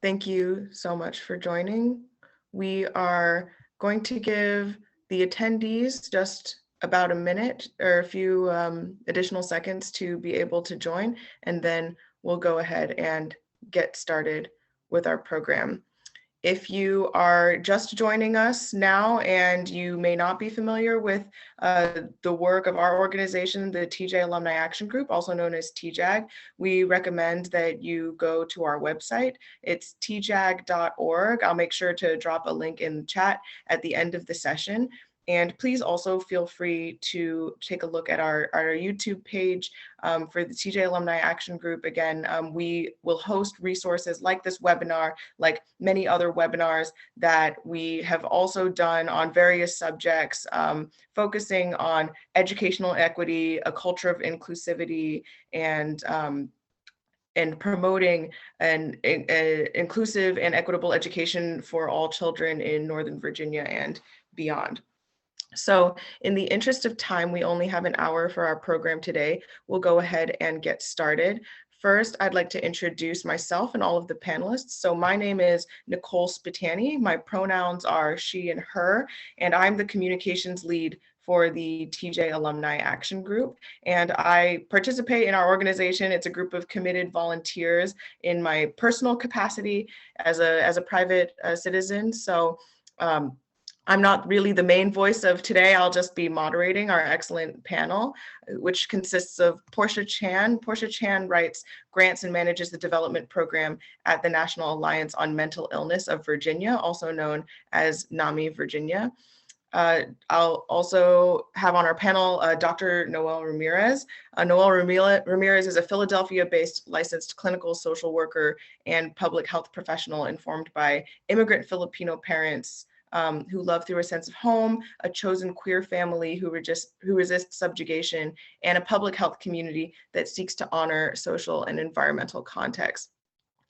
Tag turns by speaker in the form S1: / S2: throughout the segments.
S1: Thank you so much for joining. We are going to give the attendees just about a minute or a few additional seconds to be able to join, and then we'll go ahead and get started with our program. If you are just joining us now and you may not be familiar with the work of our organization, the TJ Alumni Action Group, also known as TJAG, we recommend that you go to our website. It's tjag.org. I'll make sure to drop a link in the chat at the end of the session. And please also feel free to take a look at our YouTube page for the TJ Alumni Action Group. Again, we will host resources like this webinar, like many other webinars that we have also done on various subjects, focusing on educational equity, a culture of inclusivity, and promoting an inclusive and equitable education for all children in Northern Virginia and beyond. So in the interest of time, we only have an hour for our program today. We'll go ahead and get started. First, I'd like to introduce myself and all of the panelists. So my name is Nicole Spitani. My pronouns are she and her, and I'm the communications lead for the TJ Alumni Action Group. And I participate in our organization. It's a group of committed volunteers in my personal capacity as a private citizen. So I'm not really the main voice of today. I'll just be moderating our excellent panel, which consists of Portia Chan. Portia Chan writes grants and manages the development program at the National Alliance on Mental Illness of Virginia, also known as NAMI Virginia. I'll also have on our panel Dr. Noel Ramirez. Noel Ramirez is a Philadelphia-based licensed clinical social worker and public health professional informed by immigrant Filipino parents who love through a sense of home, a chosen queer family who resists subjugation, and a public health community that seeks to honor social and environmental context.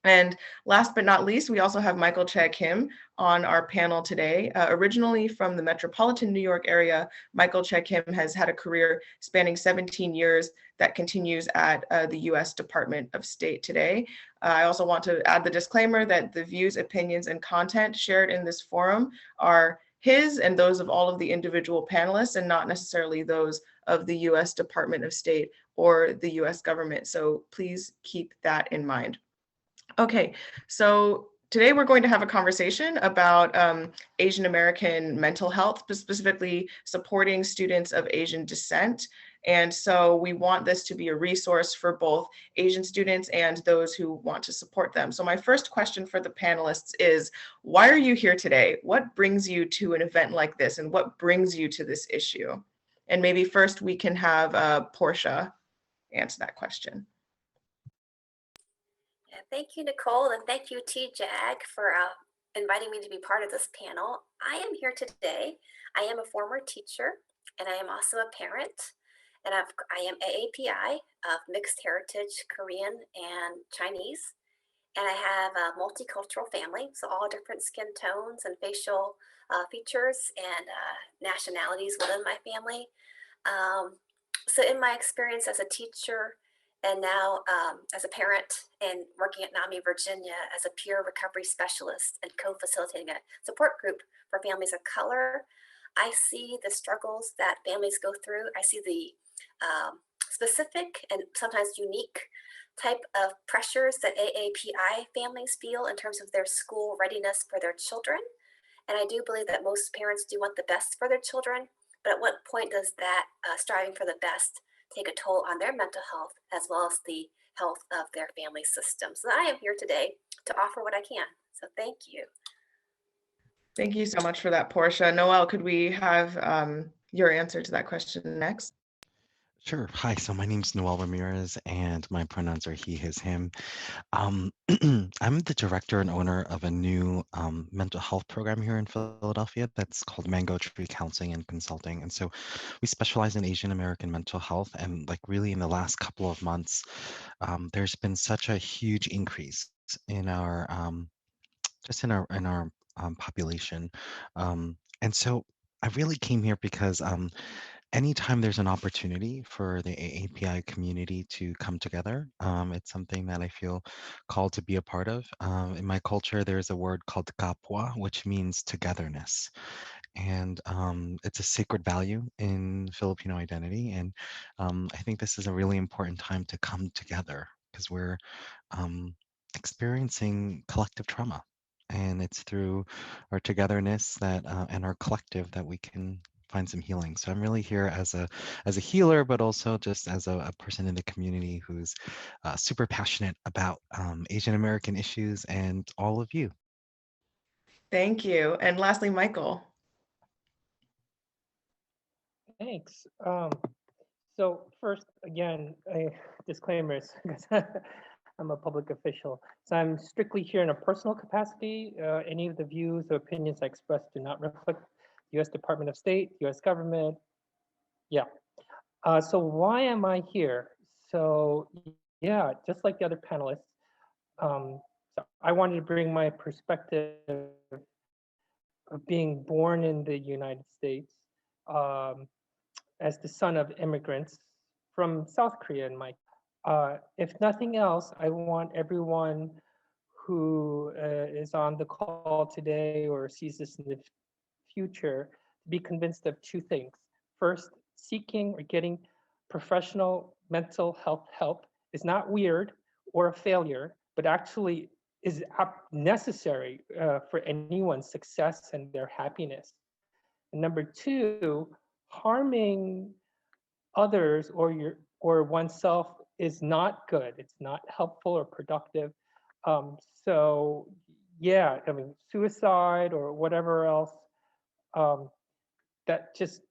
S1: And last but not least, we also have Michael CheKim on our panel today. Originally from the metropolitan New York area, Michael CheKim has had a career spanning 17 years that continues at the US Department of State today. I also want to add the disclaimer that the views, opinions, and content shared in this forum are his and those of all of the individual panelists and not necessarily those of the US Department of State or the US government. So please keep that in mind. Okay, so today we're going to have a conversation about Asian American mental health, specifically supporting students of Asian descent. And so we want this to be a resource for both Asian students and those who want to support them. So my first question for the panelists is, why are you here today? What brings you to an event like this, and what brings you to this issue? And maybe first we can have Portia answer that question.
S2: Thank you, Nicole, and thank you, TJAG, for inviting me to be part of this panel. I am here today. I am a former teacher, and I am also a parent, and I am AAPI of mixed heritage, Korean and Chinese, and I have a multicultural family, so all different skin tones and facial features and nationalities within my family. So in my experience as a teacher, and now as a parent and working at NAMI Virginia as a peer recovery specialist and co-facilitating a support group for families of color, I see the struggles that families go through. I see the specific and sometimes unique type of pressures that AAPI families feel in terms of their school readiness for their children. And I do believe that most parents do want the best for their children, but at what point does that striving for the best take a toll on their mental health as well as the health of their family system? So I am here today to offer what I can. So thank you.
S1: Thank you so much for that, Portia. Noel, could we have your answer to that question next?
S3: Sure. Hi, so my name's Noel Ramirez, and my pronouns are he, his, him. I'm the director and owner of a new mental health program here in Philadelphia that's called Mango Tree Counseling and Consulting. And so we specialize in Asian American mental health. And like really in the last couple of months, there's been such a huge increase in our just in our population. And so I really came here because anytime there's an opportunity for the AAPI community to come together, it's something that I feel called to be a part of. In my culture, there's a word called kapwa, which means togetherness. And it's a sacred value in Filipino identity. And I think this is a really important time to come together because we're um, experiencing collective trauma. And it's through our togetherness that and our collective that we can find some healing. So I'm really here as a healer, but also just as a person in the community who's super passionate about Asian American issues and all of you.
S1: Thank you. And lastly, Michael.
S4: Thanks. So first, again, disclaimers, because I'm a public official. So I'm strictly here in a personal capacity. Any of the views or opinions I express do not reflect the U.S. Department of State, U.S. government. Yeah. So why am I here? So yeah, just like the other panelists, so I wanted to bring my perspective of being born in the United States, um, as the son of immigrants from South Korea and my if nothing else, I want everyone who is on the call today or sees this in the future to be convinced of two things. First, seeking or getting professional mental health help is not weird or a failure, but actually is necessary for anyone's success and their happiness. And number two, harming others or oneself is not good. It's not helpful or productive. So yeah, I mean, suicide or whatever else, um, that just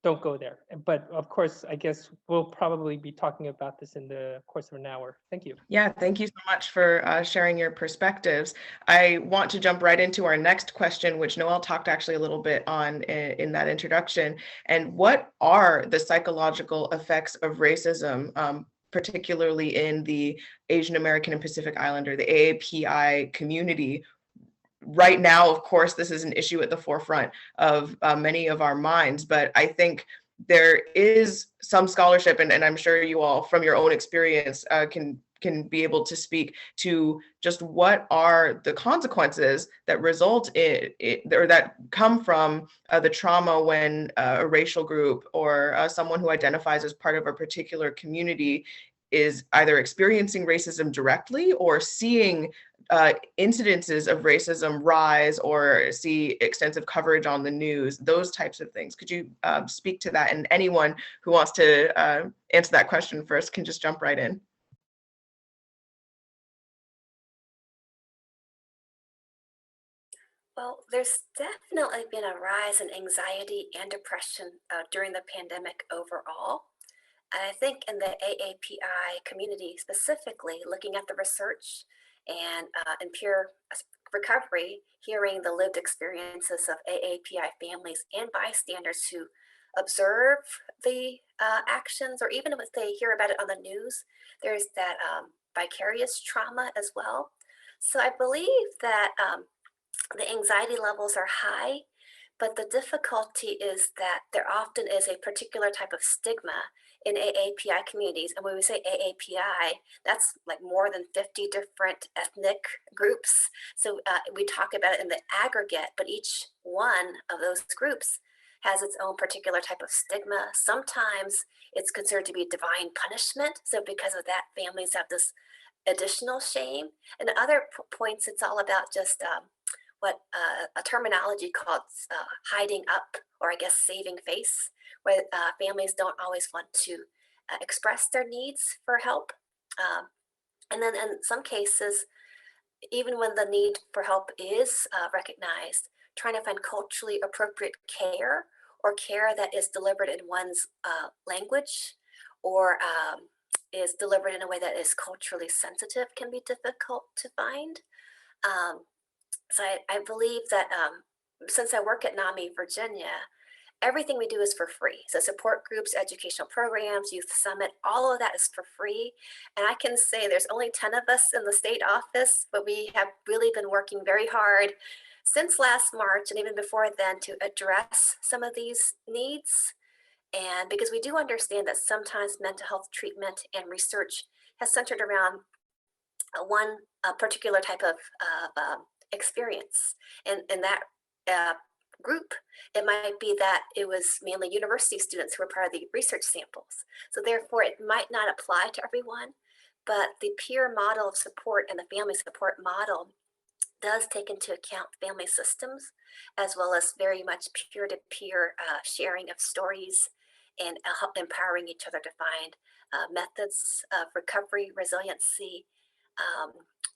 S4: don't go there. But of course, I guess we'll probably be talking about this in the course of an hour. Thank you.
S1: Yeah, thank you so much for sharing your perspectives. I want to jump right into our next question, which Noel talked actually a little bit on in that introduction. And what are the psychological effects of racism, particularly in the Asian American and Pacific Islander, the AAPI community? Right now, of course, this is an issue at the forefront of many of our minds, but I think there is some scholarship, and I'm sure you all, from your own experience, can be able to speak to just what are the consequences that result in or that come from the trauma when a racial group or someone who identifies as part of a particular community is either experiencing racism directly or seeing incidences of racism rise or see extensive coverage on the news, those types of things. Could you speak to that? And anyone who wants to answer that question first can just jump right in.
S2: Well, there's definitely been a rise in anxiety and depression during the pandemic overall. And I think in the AAPI community specifically, looking at the research and in peer recovery, hearing the lived experiences of AAPI families and bystanders who observe the actions, or even if they hear about it on the news, there's that vicarious trauma as well. So I believe that the anxiety levels are high, but the difficulty is that there often is a particular type of stigma in AAPI communities. And when we say AAPI, that's like more than 50 different ethnic groups. So we talk about it in the aggregate, but each one of those groups has its own particular type of stigma. Sometimes it's considered to be divine punishment. So because of that, families have this additional shame. And other points, it's all about just what a terminology called hiding up, or I guess saving face, where families don't always want to express their needs for help. And then in some cases, even when the need for help is recognized, trying to find culturally appropriate care, or care that is delivered in one's language, or is delivered in a way that is culturally sensitive, can be difficult to find. So I believe that since I work at NAMI Virginia, everything we do is for free. So support groups, educational programs, youth summit, all of that is for free. And I can say there's only 10 of us in the state office, but we have really been working very hard since last March and even before then to address some of these needs. And because we do understand that sometimes mental health treatment and research has centered around one particular type of experience. And in that group, it might be that it was mainly university students who were part of the research samples. So therefore, it might not apply to everyone, but the peer model of support and the family support model does take into account family systems, as well as very much peer-to-peer sharing of stories and empowering each other to find methods of recovery, resiliency,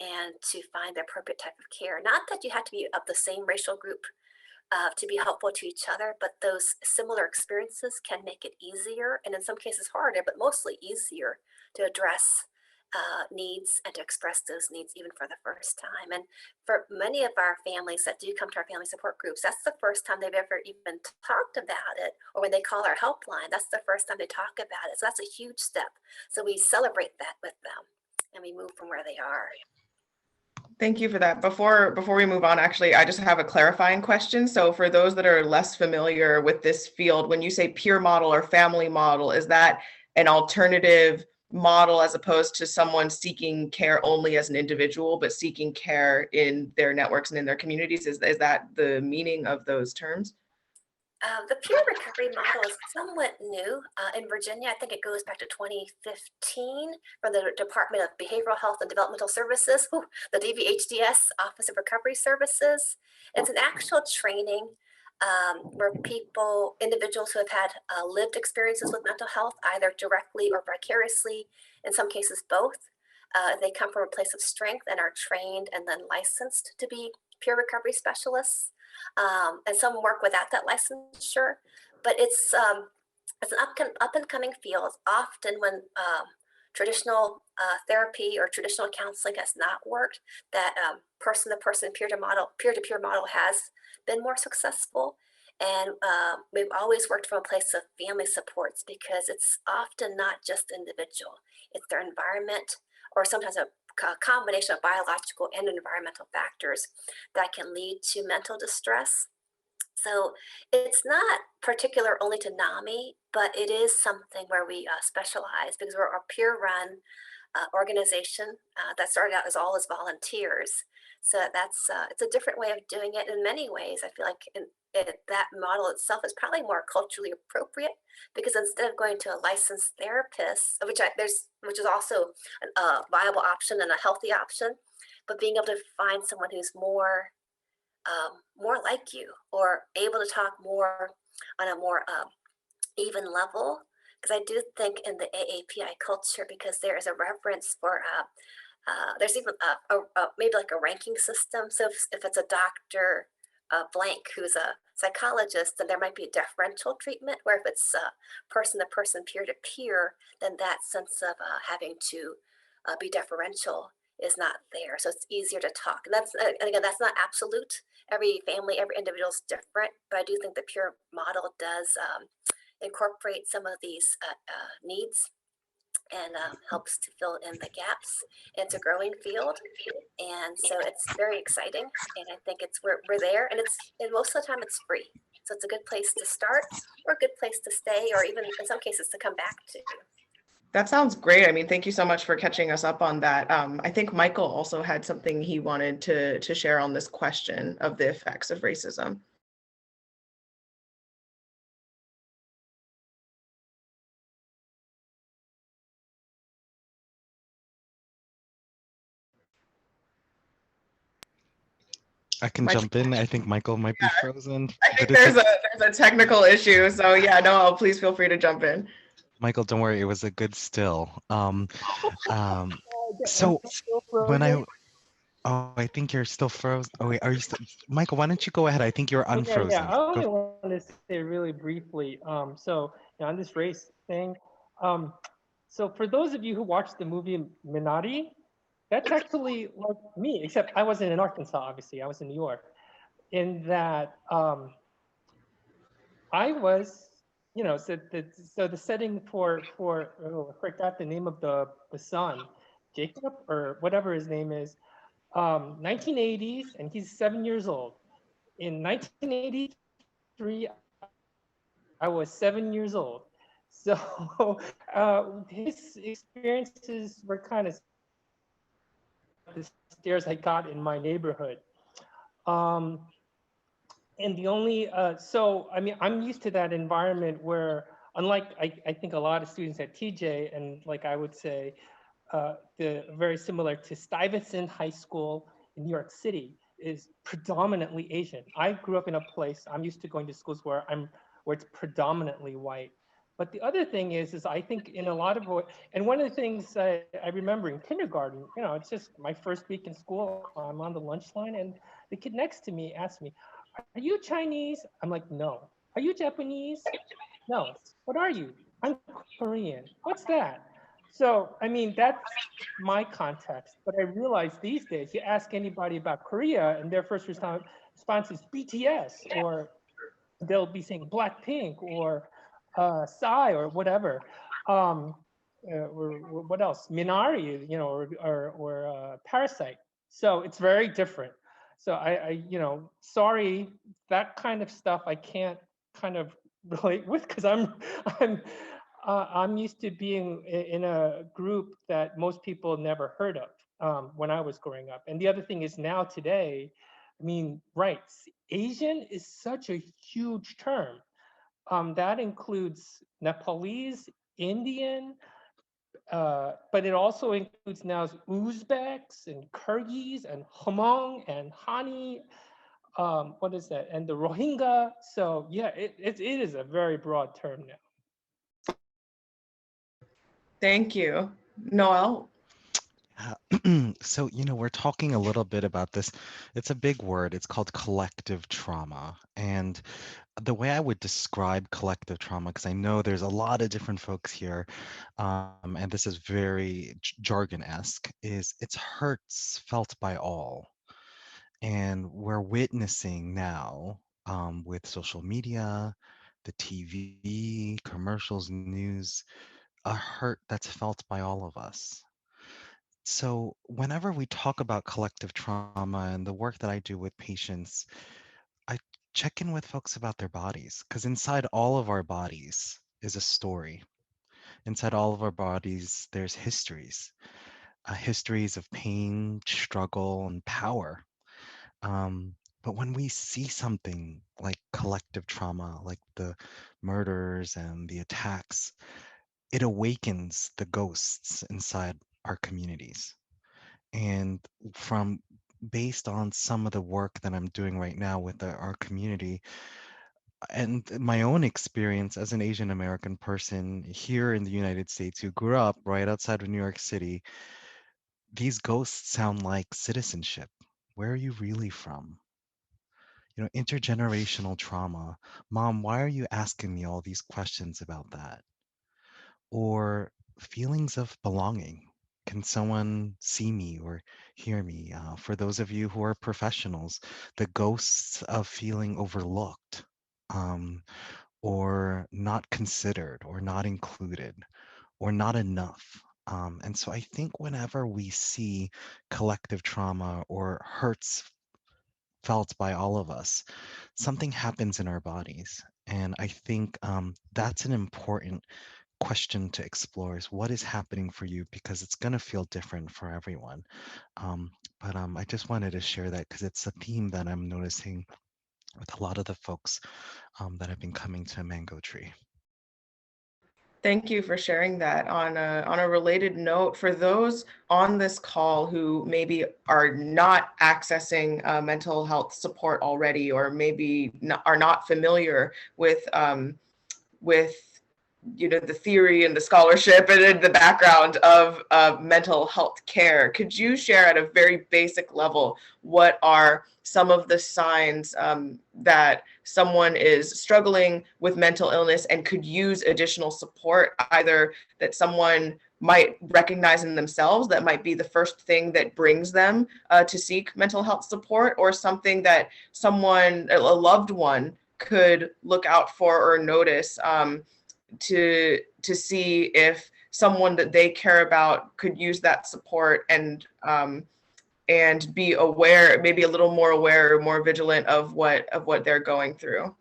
S2: and to find the appropriate type of care. Not that you have to be of the same racial group to be helpful to each other, but those similar experiences can make it easier, and in some cases harder, but mostly easier to address needs and to express those needs even for the first time. And for many of our families that do come to our family support groups, that's the first time they've ever even talked about it, or when they call our helpline, that's the first time they talk about it. So that's a huge step. So we celebrate that with them and we move from where they are.
S1: Thank you for that. Before we move on, actually, I just have a clarifying question. So for those that are less familiar with this field, when you say peer model or family model, is that an alternative model as opposed to someone seeking care only as an individual, but seeking care in their networks and in their communities? Is that the meaning of those terms?
S2: The peer recovery model is somewhat new in Virginia. I think it goes back to 2015 from the Department of Behavioral Health and Developmental Services, the DVHDS, Office of Recovery Services. It's an actual training where individuals who have had lived experiences with mental health, either directly or vicariously, in some cases both. They come from a place of strength and are trained and then licensed to be peer recovery specialists. And some work without that licensure, but it's an up and coming field. Often when traditional therapy or traditional counseling has not worked, that person-to-person, peer-to-peer model has been more successful. And we've always worked from a place of family supports because it's often not just individual, it's their environment, or sometimes a combination of biological and environmental factors that can lead to mental distress. So it's not particular only to NAMI, but it is something where we specialize because we're a peer-run organization that started out as all as volunteers. So that's it's a different way of doing it in many ways. I feel like that model itself is probably more culturally appropriate because instead of going to a licensed therapist, which is also a viable option and a healthy option, but being able to find someone who's more like you, or able to talk more on a more even level. Because I do think in the AAPI culture, because there is a reverence for there's even maybe like a ranking system. So if it's a doctor blank who's a psychologist, then there might be a deferential treatment, where if it's person-to-person, peer-to-peer, then that sense of having to be deferential is not there. So it's easier to talk. And again, that's not absolute. Every family, every individual is different, but I do think the peer model does incorporate some of these needs and helps to fill in the gaps. It's a growing field, and so it's very exciting. And I think we're there, and most of the time it's free. So it's a good place to start, or a good place to stay, or even in some cases to come back to.
S1: That sounds great. I mean, thank you so much for catching us up on that. I think Michael also had something he wanted to share on this question of the effects of racism.
S3: I can jump in. I think Michael might be frozen.
S1: I think there's a technical issue. So yeah, Noel, please feel free to jump in.
S3: Michael, don't worry. It was a good still. So when I think you're still frozen. Oh wait, are you still, Michael? Why don't you go ahead? I think you're unfrozen.
S4: Yeah. I only wanted to say really briefly. So on this race thing. So for those of you who watched the movie Minari, that's actually like me, except I wasn't in Arkansas. Obviously, I was in New York. In that, I was, so the setting for I forgot the name of the son, Jacob or whatever his name is, 1980s, and he's 7 years old. In 1983, I was 7 years old, So his experiences were kind of the stairs I got in my neighborhood. Um, and the only, so I mean, I'm used to that environment where, unlike I think a lot of students at TJ, and like I would say, very similar to Stuyvesant High School in New York City is predominantly Asian. I grew up in a place, I'm used to going to schools where it's predominantly white. But the other thing is I think in a lot of, and one of the things I remember in kindergarten, you know, it's just my first week in school, I'm on the lunch line and the kid next to me asked me, "Are you Chinese?" I'm like, "No." "Are you Japanese?" "No." "What are you?" "I'm Korean." "What's that?" So, I mean, that's my context. But I realize these days, you ask anybody about Korea, and their first response is BTS, or they'll be saying Blackpink, or Psy, or whatever. Um, or what else? Minari, you know, or Parasite. So it's very different. So you know, sorry, that kind of stuff I can't kind of relate with because I'm I'm used to being in a group that most people never heard of when I was growing up. And the other thing is now today, I mean, right, Asian is such a huge term. That includes Nepalese, Indian, but it also includes now Uzbeks and Kyrgyz and Hmong and Hani. What is that? And the Rohingya. So yeah, it is a very broad term now.
S1: Thank you. Noel?
S3: So, we're talking a little bit about this. It's a big word. It's called collective trauma. And the way I would describe collective trauma, because I know there's a lot of different folks here, and this is very jargon-esque, is it's hurts felt by all. And we're witnessing now with social media, the TV, commercials, news, a hurt that's felt by all of us. So, whenever we talk about collective trauma and the work that I do with patients, I check in with folks about their bodies because inside all of our bodies is a story. Inside all of our bodies, there's histories of pain, struggle, and power. Um, but when we see something like collective trauma, like the murders and the attacks, it awakens the ghosts inside our communities. And from based on some of the work that I'm doing right now with our community and my own experience as an Asian American person here in the United States who grew up right outside of New York City, these ghosts sound like citizenship. Where are you really from? Intergenerational trauma. Mom, why are you asking me all these questions about that? Or feelings of belonging. Can someone see me or hear me? For those of you who are professionals, the ghosts of feeling overlooked, or not considered, or not included, or not enough. And so I think whenever we see collective trauma or hurts felt by all of us, something happens in our bodies. And I think that's an important question to explore is what is happening for you because it's going to feel different for everyone. But I just wanted to share that because it's a theme that I'm noticing with a lot of the folks that have been coming to Mango Tree.
S1: Thank you for sharing that. On a related note, for those on this call who maybe are not accessing mental health support already, or maybe are not familiar with the theory and the scholarship and the background of mental health care, could you share at a very basic level what are some of the signs that someone is struggling with mental illness and could use additional support, either that someone might recognize in themselves that might be the first thing that brings them to seek mental health support, or something that a loved one could look out for or notice to see if someone that they care about could use that support and be aware, maybe a little more aware or more vigilant of what they're going through.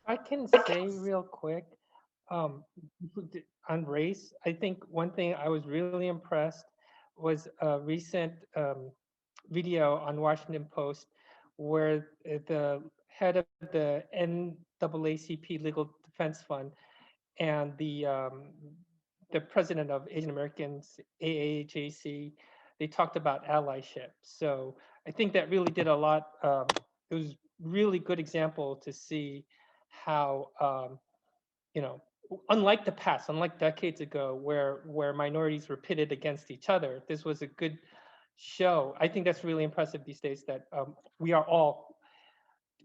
S4: I can say real quick, um, on race, I think one thing I was really impressed was a recent video on Washington Post where the head of the NAACP Legal Defense Fund and the president of Asian Americans AAJC, they talked about allyship. So I think that really did a lot. It was really good example to see how you know, unlike the past, unlike decades ago, where minorities were pitted against each other, this was a good show. I think that's really impressive these days that we are all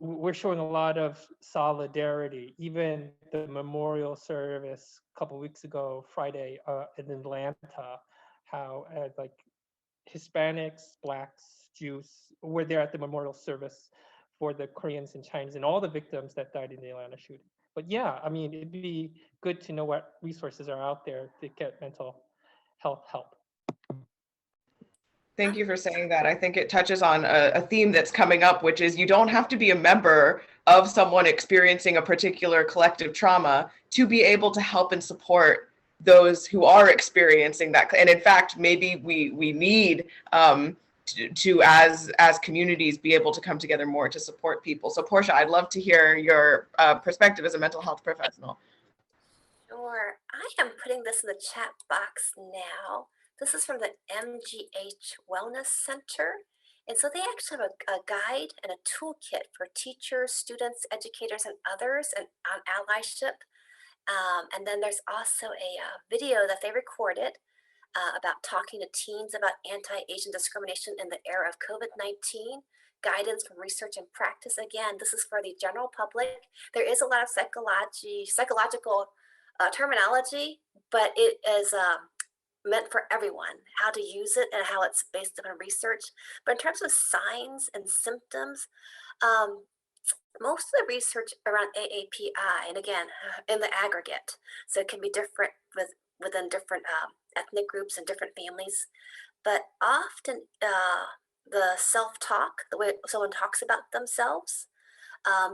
S4: we're showing a lot of solidarity. Even the memorial service a couple weeks ago, Friday, in Atlanta, how like Hispanics, Blacks, Jews were there at the memorial service for the Koreans and Chinese and all the victims that died in the Atlanta shooting. But yeah, I mean, it'd be good to know what resources are out there to get mental health help.
S1: Thank you for saying that. I think it touches on a theme that's coming up, which is you don't have to be a member of someone experiencing a particular collective trauma to be able to help and support those who are experiencing that. And in fact, maybe we need to as communities be able to come together more to support people. So Portia, I'd love to hear your perspective as a mental health professional.
S2: Sure. I am putting this in the chat box now. This is from the MGH Wellness Center. And so they actually have a guide and a toolkit for teachers, students, educators, and others and on allyship. And then there's also a video that they recorded about talking to teens about anti-Asian discrimination in the era of COVID-19, guidance from research and practice. Again, this is for the general public. There is a lot of psychological terminology, but it is meant for everyone, how to use it and how it's based upon research. But in terms of signs and symptoms, most of the research around AAPI, and again, in the aggregate, so it can be different within different ethnic groups and different families, but often the self-talk, the way someone talks about themselves,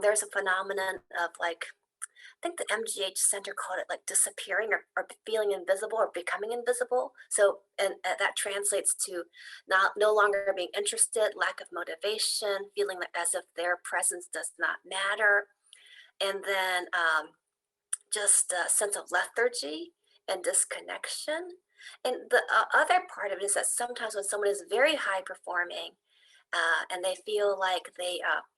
S2: there's a phenomenon of like, I think the MGH Center called it like disappearing or feeling invisible or becoming invisible. So, and that translates to no longer being interested, lack of motivation, feeling as if their presence does not matter. And then just a sense of lethargy and disconnection. And the other part of it is that sometimes when someone is very high performing and they feel like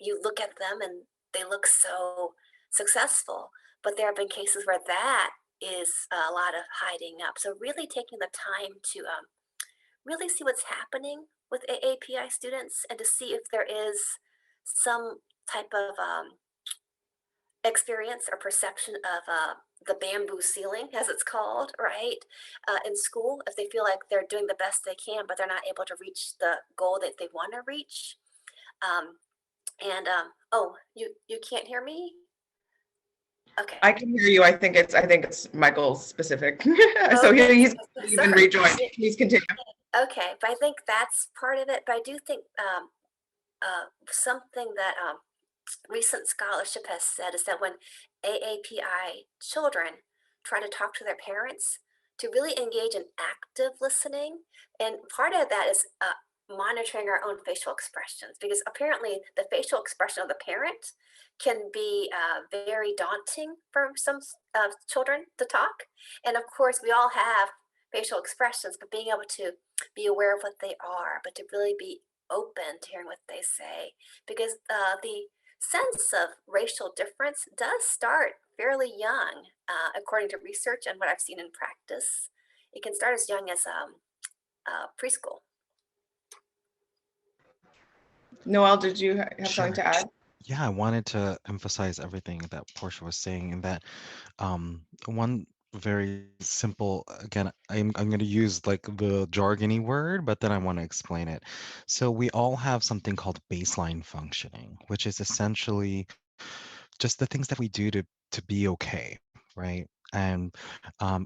S2: you look at them and they look so successful, but there have been cases where that is a lot of hiding up. So really taking the time to really see what's happening with AAPI students and to see if there is some type of experience or perception of the bamboo ceiling, as it's called, right? In school, if they feel like they're doing the best they can, but they're not able to reach the goal that they want to reach. Oh, you can't hear me? Okay.
S1: I can hear you. I think it's Michael's specific. So
S2: Okay.
S1: he's even rejoined. Please continue.
S2: Okay, but I think that's part of it. But I do think something that recent scholarship has said is that when AAPI children try to talk to their parents, to really engage in active listening, and part of that is monitoring our own facial expressions, because apparently the facial expression of the parent can be very daunting for some children to talk. And of course, we all have facial expressions, but being able to be aware of what they are, but to really be open to hearing what they say, because the sense of racial difference does start fairly young, according to research and what I've seen in practice. It can start as young as preschool.
S1: Noel, did you have
S3: Sure.
S1: something to add?
S3: Yeah, I wanted to emphasize everything that Portia was saying, and that one very simple, again, I'm going to use like the jargony word, but then I want to explain it. So we all have something called baseline functioning, which is essentially just the things that we do to be okay, right? And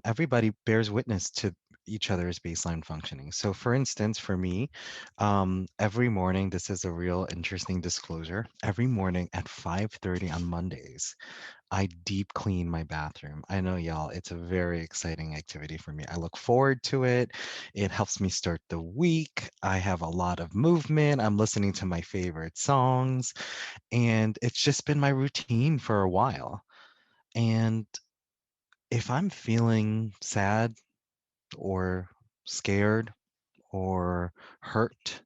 S3: everybody bears witness to each other's baseline functioning. So for instance, for me, every morning, this is a real interesting disclosure. Every morning at 5:30 on Mondays, I deep clean my bathroom. I know y'all, it's a very exciting activity for me. I look forward to it. It helps me start the week. I have a lot of movement. I'm listening to my favorite songs, and it's just been my routine for a while. And if I'm feeling sad or scared or hurt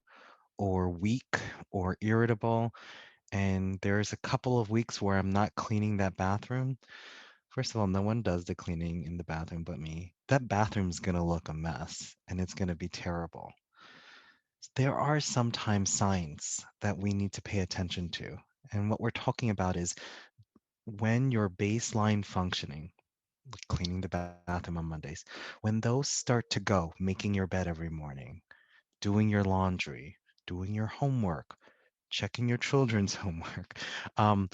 S3: or weak or irritable, and there's a couple of weeks where I'm not cleaning that bathroom, first of all, no one does the cleaning in the bathroom but me. That bathroom's gonna look a mess and it's gonna be terrible. There are sometimes signs that we need to pay attention to. And what we're talking about is when your baseline functioning, like cleaning the bathroom on Mondays, when those start to go, making your bed every morning, doing your laundry, doing your homework, checking your children's homework, um,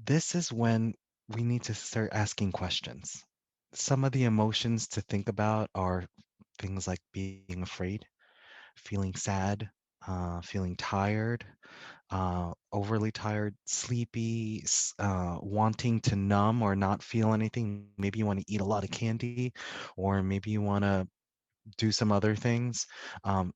S3: this is when we need to start asking questions. Some of the emotions to think about are things like being afraid, feeling sad, feeling tired, overly tired, sleepy, wanting to numb or not feel anything. Maybe you want to eat a lot of candy, or maybe you want to do some other things.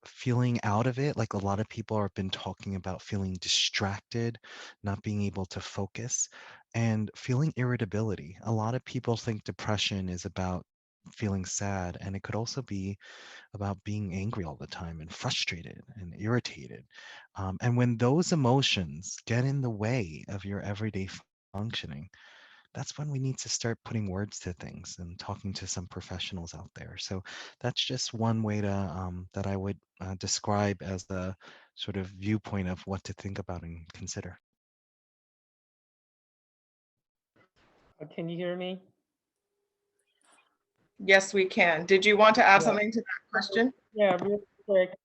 S3: Feeling out of it, like a lot of people have been talking about feeling distracted, not being able to focus, and feeling irritability. A lot of people think depression is about feeling sad, and it could also be about being angry all the time and frustrated and irritated. And when those emotions get in the way of your everyday functioning, that's when we need to start putting words to things and talking to some professionals out there. So that's just one way to that I would describe as a sort of viewpoint of what to think about and consider.
S4: Can you hear me?
S1: Yes, we can. Did you want to add
S4: Yeah.
S1: something to that question?
S4: Yeah, real quick.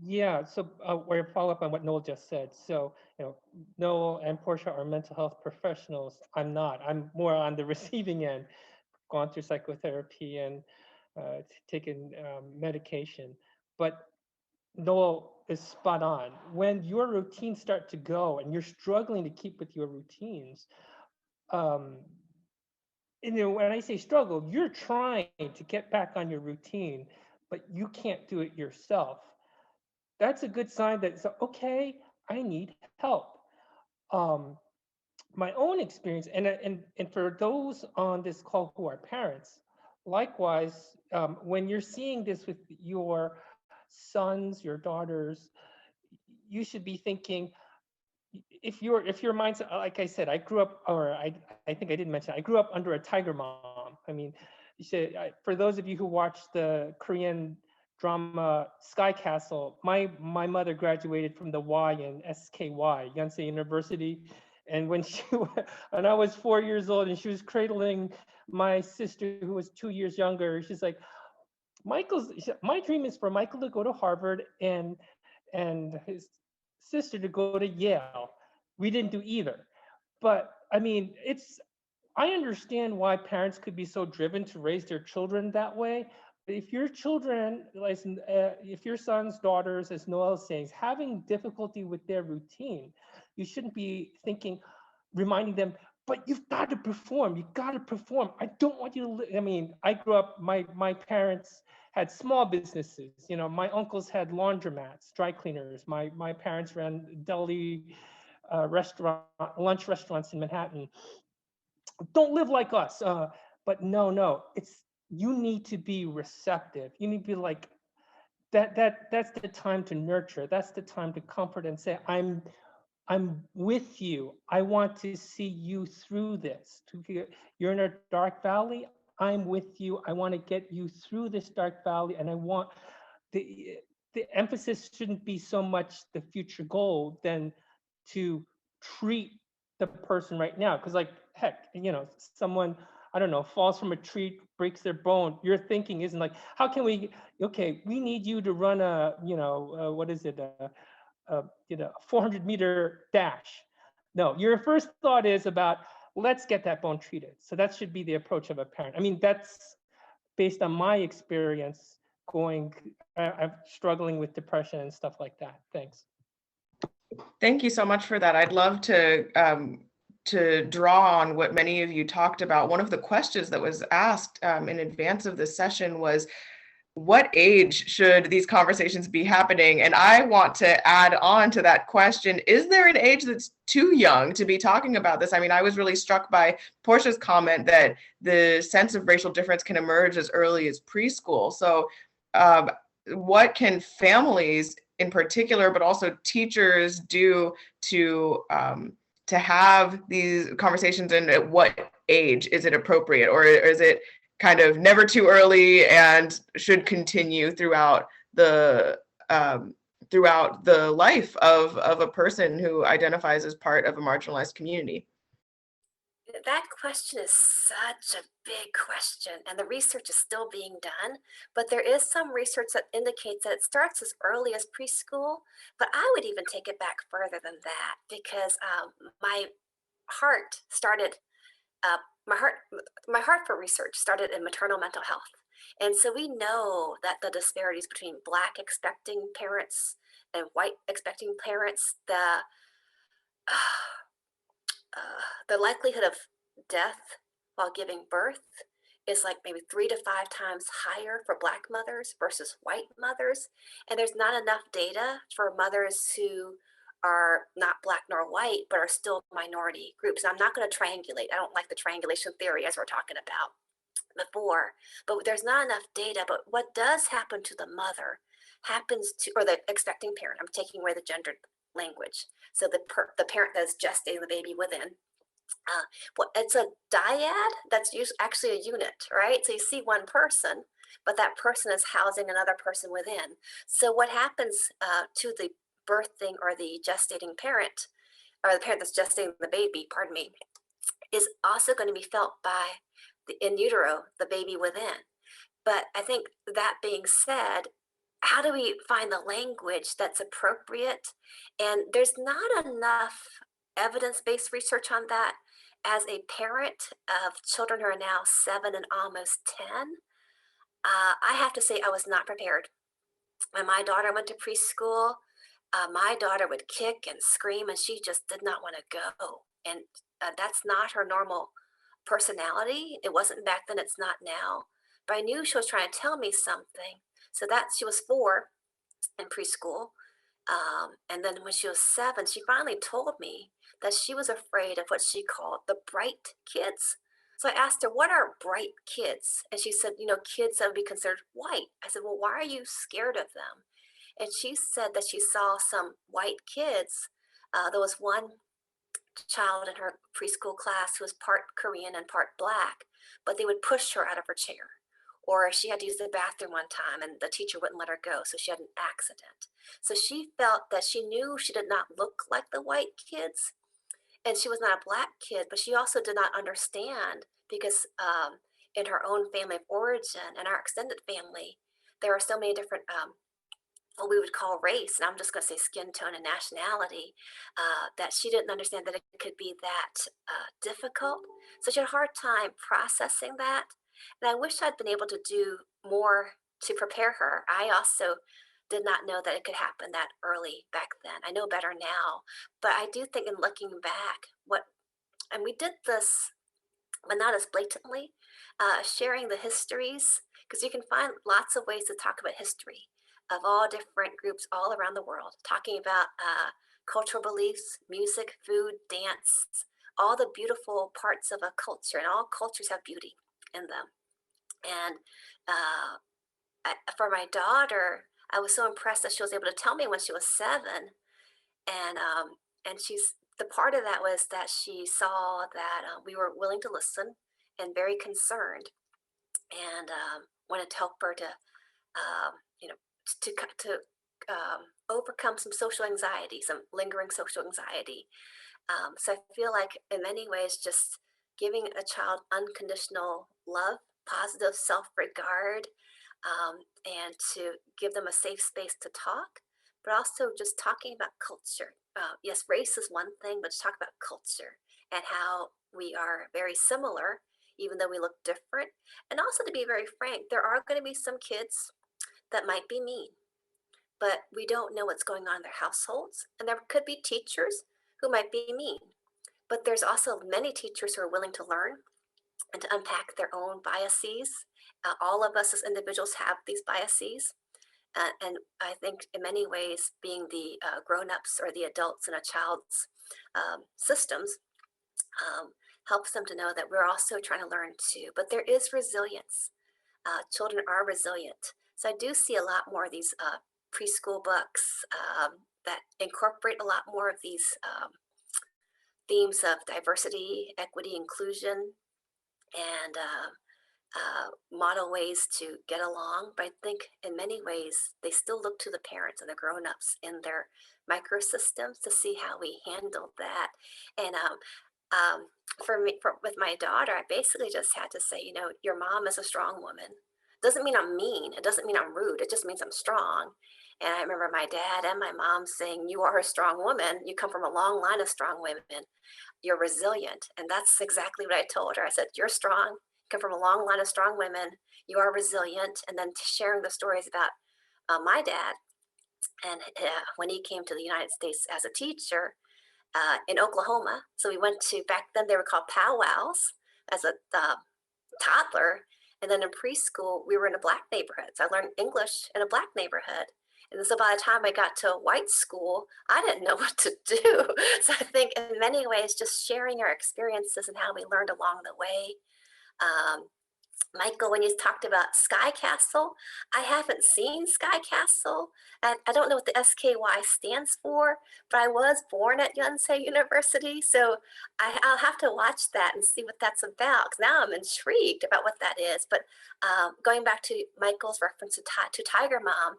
S4: Yeah, so we're follow up on what Noel just said. So, Noel and Portia are mental health professionals. I'm not. I'm more on the receiving end, gone through psychotherapy and taken medication. But Noel is spot on. When your routines start to go and you're struggling to keep with your routines, um, when I say struggle, you're trying to get back on your routine, but you can't do it yourself. That's a good sign that so, okay, I need help. Um, my own experience, and for those on this call who are parents, likewise, when you're seeing this with your sons, your daughters, you should be thinking, if your mindset, like I said, I grew up, or I think I didn't mention, I grew up under a tiger mom. I mean, you should, for those of you who watched the Korean drama Sky Castle, my mother graduated from the Y in SKY, Yonsei University, and when and I was 4 years old, and she was cradling my sister who was 2 years younger. She's like, my dream is for Michael to go to Harvard and his sister to go to Yale. We didn't do either. But I mean, I understand why parents could be so driven to raise their children that way. But if your children, like, if your sons, daughters, as Noel is saying, is having difficulty with their routine, you shouldn't be thinking, reminding them, but you've got to perform. You've got to perform. I don't want you to. I mean, I grew up. My parents had small businesses. My uncles had laundromats, dry cleaners. My parents ran deli restaurant, lunch restaurants in Manhattan. Don't live like us. But no, you need to be receptive. You need to be like that's the time to nurture. That's the time to comfort and say, I'm with you. I want to see you through this. You're in a dark valley. I'm with you. I want to get you through this dark valley, and I want the the emphasis shouldn't be so much the future goal than to treat the person right now. Because like heck, someone, I don't know, falls from a tree, breaks their bone. Your thinking isn't like, how can we? Okay, we need you to run a what is it? 400-meter dash. No, your first thought is about, let's get that bone treated. So that should be the approach of a parent. I mean, that's based on my experience I'm struggling with depression and stuff like that. Thanks.
S1: Thank you so much for that. I'd love to draw on what many of you talked about. One of the questions that was asked in advance of this session was, what age should these conversations be happening? And I want to add on to that question, is there an age that's too young to be talking about this? I mean, I was really struck by Portia's comment that the sense of racial difference can emerge as early as preschool. So what can families in particular, but also teachers do to have these conversations, and at what age is it appropriate, or is it kind of never too early and should continue throughout the life of a person who identifies as part of a marginalized community?
S2: That question is such a big question, and the research is still being done. But there is some research that indicates that it starts as early as preschool. But I would even take it back further than that, because my heart started uh, my heart for research started in maternal mental health. And so we know that the disparities between Black expecting parents and white expecting parents, the likelihood of death while giving birth is like maybe 3 to 5 times higher for Black mothers versus white mothers. And there's not enough data for mothers who are not Black nor white, but are still minority groups. And I'm not going to triangulate. I don't like the triangulation theory, as we're talking about before, but there's not enough data. But what does happen to the mother happens to, or the expecting parent, I'm taking away the gendered language. So the parent that's gestating the baby within, well, it's a dyad that's actually a unit, right? So you see one person, but that person is housing another person within. So what happens to the birthing or the gestating parent, or the parent that's gestating the baby, pardon me, is also going to be felt by the in utero, the baby within. But I think that being said, how do we find the language that's appropriate? And there's not enough evidence-based research on that. As a parent of children who are now 7 and almost 10, I have to say I was not prepared. When my daughter went to preschool, my daughter would kick and scream, and she just did not want to go. And that's not her normal personality. It wasn't back then, it's not now. But I knew she was trying to tell me something. So that she was 4 in preschool. And then when she was 7, she finally told me that she was afraid of what she called the bright kids. So I asked her, what are bright kids? And she said, kids that would be considered white. I said, well, why are you scared of them? And she said that she saw some white kids. There was one child in her preschool class who was part Korean and part Black, but they would push her out of her chair. Or she had to use the bathroom one time and the teacher wouldn't let her go, so she had an accident. So she felt that she knew she did not look like the white kids, and she was not a Black kid, but she also did not understand because in her own family of origin and our extended family, there are so many different what we would call race, and I'm just going to say skin tone and nationality, that she didn't understand that it could be that difficult. So she had a hard time processing that. And I wish I'd been able to do more to prepare her. I also did not know that it could happen that early back then. I know better now, but I do think in looking back, and we did this, but not as blatantly, sharing the histories, because you can find lots of ways to talk about history of all different groups all around the world, talking about cultural beliefs, music, food, dance, all the beautiful parts of a culture, and all cultures have beauty in them. And for my daughter, I was so impressed that she was able to tell me when she was 7, and she's the part of that was that she saw that we were willing to listen and very concerned, and wanted to help her to, you know, to overcome some social anxiety, some lingering social anxiety. So I feel like in many ways, just giving a child unconditional love, positive self-regard, and to give them a safe space to talk, but also just talking about culture. Yes, race is one thing, but to talk about culture and how we are very similar even though we look different. And also, to be very frank, there are going to be some kids that might be mean, but we don't know what's going on in their households. And there could be teachers who might be mean, but there's also many teachers who are willing to learn and to unpack their own biases. All of us as individuals have these biases. And I think in many ways, being the grown-ups or the adults in a child's systems helps them to know that we're also trying to learn too. But there is resilience. Children are resilient. So I do see a lot more of these preschool books that incorporate a lot more of these themes of diversity, equity, inclusion, and model ways to get along. But I think in many ways, they still look to the parents and the grown-ups in their microsystems to see how we handle that. And for me, with my daughter, I basically just had to say, your mom is a strong woman. Doesn't mean I'm mean. It doesn't mean I'm rude. It just means I'm strong. And I remember my dad and my mom saying, you are a strong woman. You come from a long line of strong women. You're resilient. And that's exactly what I told her. I said, you're strong, come from a long line of strong women. You are resilient. And then sharing the stories about my dad and when he came to the United States as a teacher in Oklahoma. So we went to, back then they were called powwows as a toddler. And then in preschool, we were in a Black neighborhood. So I learned English in a Black neighborhood. And so by the time I got to a white school, I didn't know what to do. So I think in many ways, just sharing our experiences and how we learned along the way. Michael, when you talked about Sky Castle, I haven't seen Sky Castle. And I don't know what the SKY stands for, but I was born at Yonsei University. So I'll have to watch that and see what that's about. 'Cause now I'm intrigued about what that is. But going back to Michael's reference to Tiger Mom,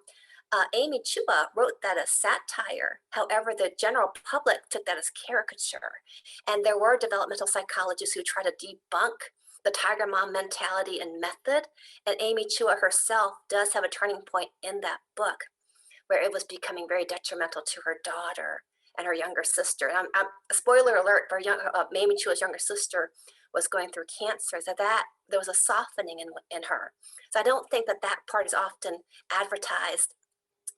S2: Amy Chua wrote that as satire. However, the general public took that as caricature. And there were developmental psychologists who try to debunk the Tiger Mom mentality and method. And Amy Chua herself does have a turning point in that book where it was becoming very detrimental to her daughter and her younger sister. And spoiler alert, for Amy Chua's younger sister was going through cancer. So that there was a softening in her. So I don't think that part is often advertised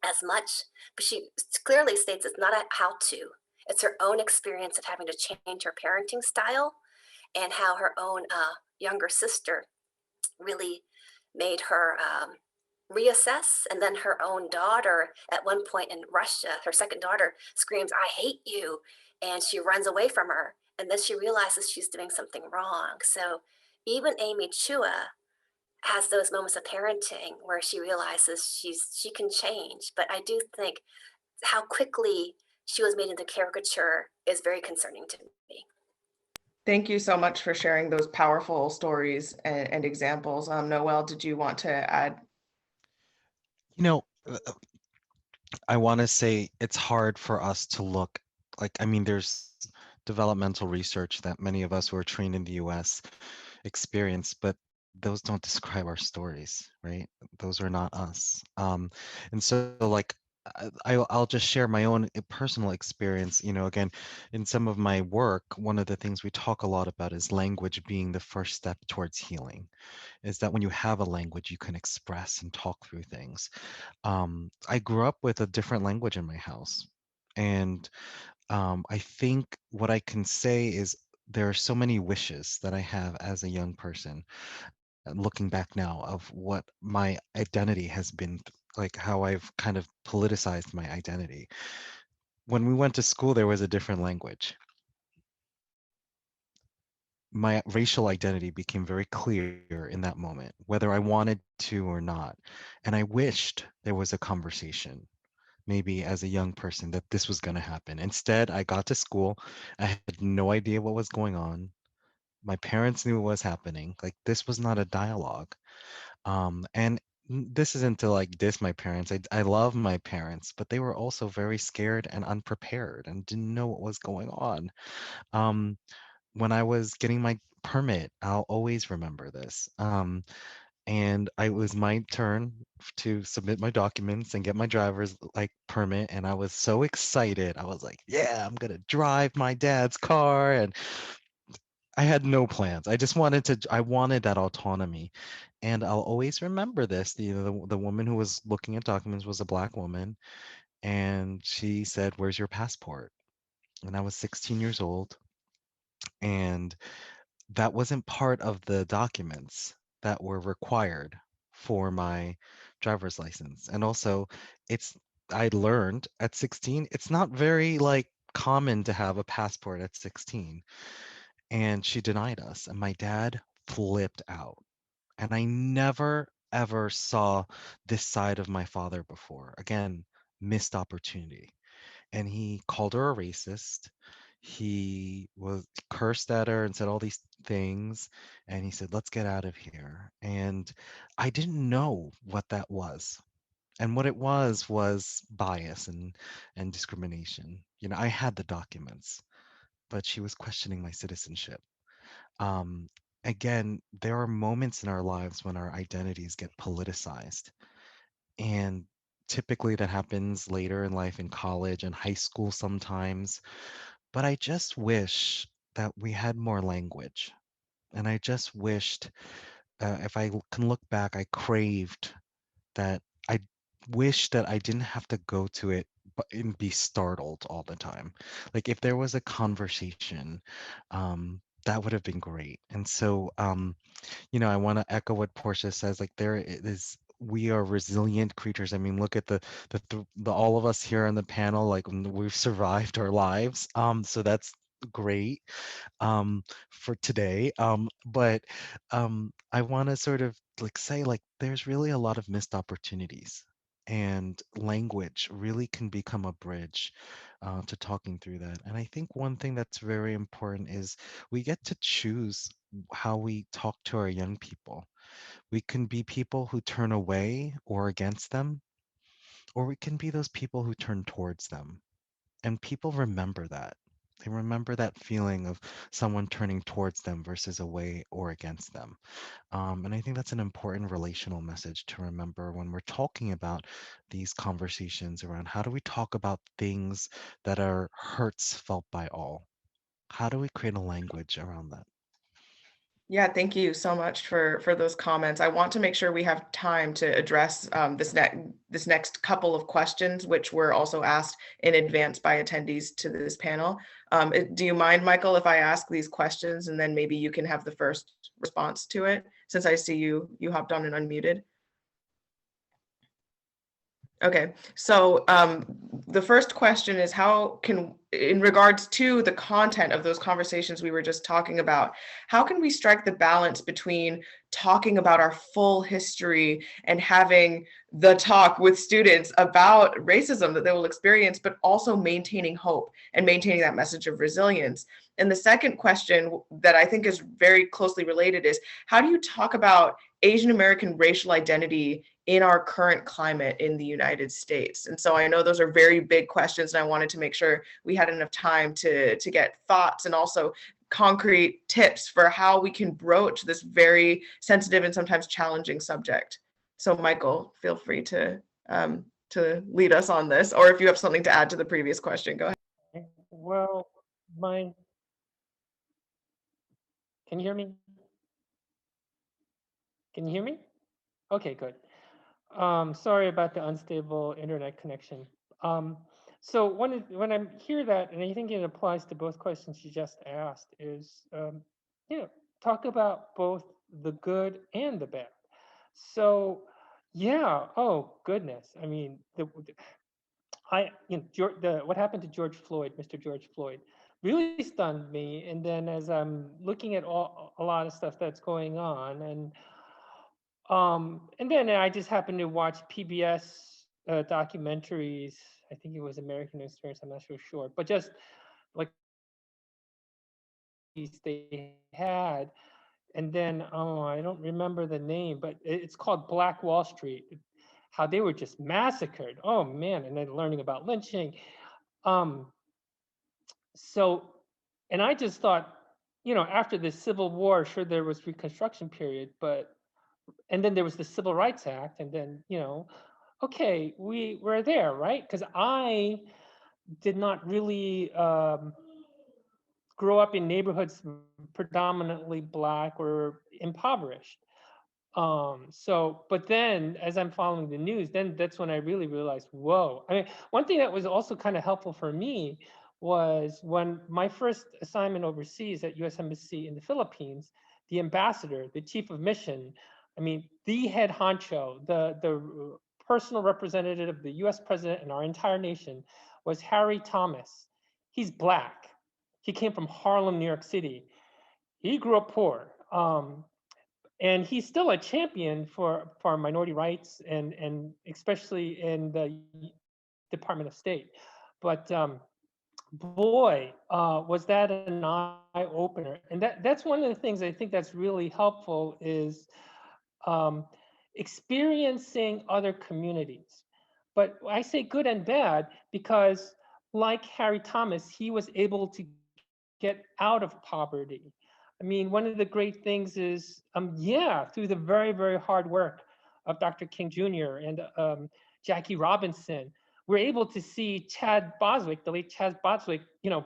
S2: as much, but she clearly states it's not a how-to. It's her own experience of having to change her parenting style and how her own younger sister really made her reassess. And then her own daughter, at one point in Russia, her second daughter screams, "I hate you," and she runs away from her. And then she realizes she's doing something wrong. So even Amy Chua has those moments of parenting where she realizes she can change. But I do think how quickly she was made into caricature is very concerning to me.
S1: Thank you so much for sharing those powerful stories and examples. Noel, did you want to add?
S3: You know, I want to say it's hard for us to look like, I mean, there's developmental research that many of us who are trained in the US experience, but those don't describe our stories, right? Those are not us. And so, like, I'll just share my own personal experience. Again, in some of my work, one of the things we talk a lot about is language being the first step towards healing. Is that when you have a language, you can express and talk through things. I grew up with a different language in my house. And I think what I can say is there are so many wishes that I have as a young person, looking back now, of what my identity has been, like how I've kind of politicized my identity. When we went to school, there was a different language. My racial identity became very clear in that moment, whether I wanted to or not. And I wished there was a conversation, maybe as a young person, that this was going to happen. Instead, I got to school. I had no idea what was going on. My parents knew what was happening. Like, this was not a dialogue. And this isn't to like diss my parents. I love my parents, but they were also very scared and unprepared and didn't know what was going on. Um, when I was getting my permit, I'll always remember this. And it was my turn to submit my documents and get my driver's like permit, and I was so excited. I was like, "Yeah, I'm gonna drive my dad's car." And I had no plans. I wanted that autonomy. And I'll always remember this. The woman who was looking at documents was a Black woman. And she said, "Where's your passport?" And I was 16 years old. And that wasn't part of the documents that were required for my driver's license. And also, it's I learned at 16, it's not very like common to have a passport at 16. And she denied us. And my dad flipped out. And I never ever saw this side of my father before. Again, missed opportunity. And he called her a racist. He was cursed at her and said all these things. And he said, "Let's get out of here." And I didn't know what that was. And what it was bias and discrimination. I had the documents, but she was questioning my citizenship. Um, Again, there are moments in our lives when our identities get politicized. And typically that happens later in life, in college and high school sometimes. But I just wish that we had more language. And I just wished, if can look back, I craved that. I wish that I didn't have to go to it and be startled all the time. Like if there was a conversation, that would have been great. And so, I want to echo what Portia says. Like there it is, we are resilient creatures. I mean, look at the all of us here on the panel. Like we've survived our lives. So that's great for today. But I want to sort of like say like there's really a lot of missed opportunities. And language really can become a bridge to talking through that. And I think one thing that's very important is we get to choose how we talk to our young people. We can be people who turn away or against them, or we can be those people who turn towards them. And people remember that. They remember that feeling of someone turning towards them versus away or against them. And I think that's an important relational message to remember when we're talking about these conversations around how do we talk about things that are hurts felt by all? How do we create a language around that?
S1: Yeah, thank you so much for those comments. I want to make sure we have time to address this next couple of questions, which were also asked in advance by attendees to this panel. Do you mind, Michael, if I ask these questions and then maybe you can have the first response to it, since I see you hopped on and unmuted? Okay, so the first question is in regards to the content of those conversations we were just talking about, how can we strike the balance between talking about our full history and having the talk with students about racism that they will experience, but also maintaining hope and maintaining that message of resilience? And the second question that I think is very closely related is, how do you talk about Asian American racial identity in our current climate in the United States? And so I know those are very big questions, and I wanted to make sure we had enough time to get thoughts and also concrete tips for how we can broach this very sensitive and sometimes challenging subject. So Michael, feel free to lead us on this, or if you have something to add to the previous question, go ahead.
S4: Well, mine. Can you hear me? Can you hear me? Okay, good. Sorry about the unstable internet connection. So when I hear that, and I think it applies to both questions you just asked, is talk about both the good and the bad. So yeah, oh goodness, I mean what happened to George Floyd, Mr. George Floyd, really stunned me. And then as I'm looking at a lot of stuff that's going on, and then I just happened to watch PBS documentaries. I think it was American Experience. I'm not so sure, but just like they had, and then I don't remember the name, but it's called Black Wall Street. How they were just massacred. Oh man! And then learning about lynching. Um, so, and I just thought, after the Civil War, sure there was Reconstruction period, but and then there was the Civil Rights Act, and then okay, we're there, right? Because I did not really grow up in neighborhoods predominantly Black or impoverished. But then as I'm following the news, then that's when I really realized, whoa. I mean, one thing that was also kind of helpful for me was when my first assignment overseas at US Embassy in the Philippines, the ambassador, the chief of mission, I mean, the head honcho, the personal representative of the US president and our entire nation was Harry Thomas. He's Black. He came from Harlem, New York City. He grew up poor. And he's still a champion for minority rights and especially in the Department of State. But boy, was that an eye opener. And that's one of the things I think that's really helpful is experiencing other communities. But I say good and bad because like Harry Thomas, he was able to get out of poverty. I mean, one of the great things is, through the very, very hard work of Dr. King Jr. and Jackie Robinson, we're able to see Chad Boswick, the late Chad Boswick,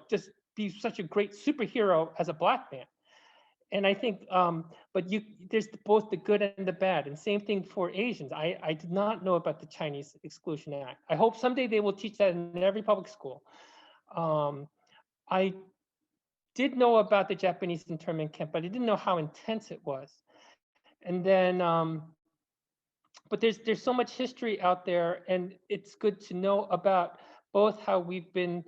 S4: just be such a great superhero as a Black man. And I think, there's both the good and the bad. And same thing for Asians. I did not know about the Chinese Exclusion Act. I hope someday they will teach that in every public school. I did know about the Japanese internment camp, but I didn't know how intense it was. And then, but there's so much history out there, and it's good to know about both how we've been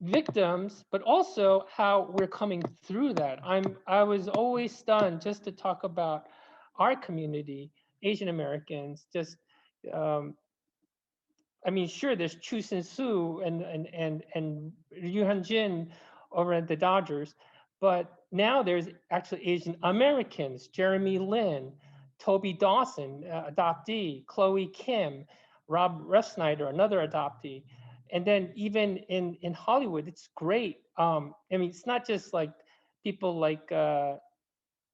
S4: victims, but also how we're coming through that. I was always stunned just to talk about our community, Asian Americans. Just, I mean, sure, there's Chu Sin Su and Ryu Han Jin over at the Dodgers, but now there's actually Asian Americans, Jeremy Lin, Toby Dawson, adoptee, Chloe Kim, Rob Refsnyder, another adoptee. And then even in Hollywood, it's great. I mean, it's not just like people like,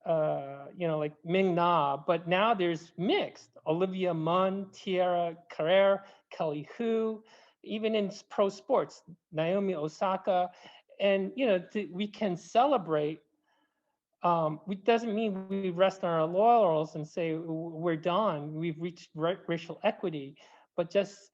S4: like Ming Na, but now there's mixed. Olivia Munn, Tierra Carrere, Kelly Hu, even in pro sports, Naomi Osaka. And, we can celebrate. It doesn't mean we rest on our laurels and say we're done. We've reached racial equity, but just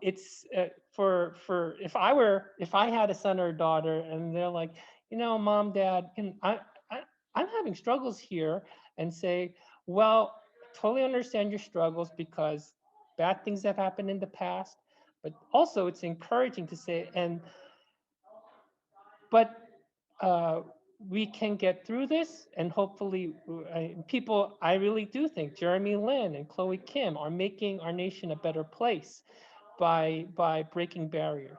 S4: it's for if I had a son or a daughter and they're like, Mom, Dad, I'm having struggles here, and say, well, totally understand your struggles because bad things have happened in the past, but also it's encouraging to say, but we can get through this, and hopefully I really do think Jeremy Lin and Chloe Kim are making our nation a better place by breaking barriers.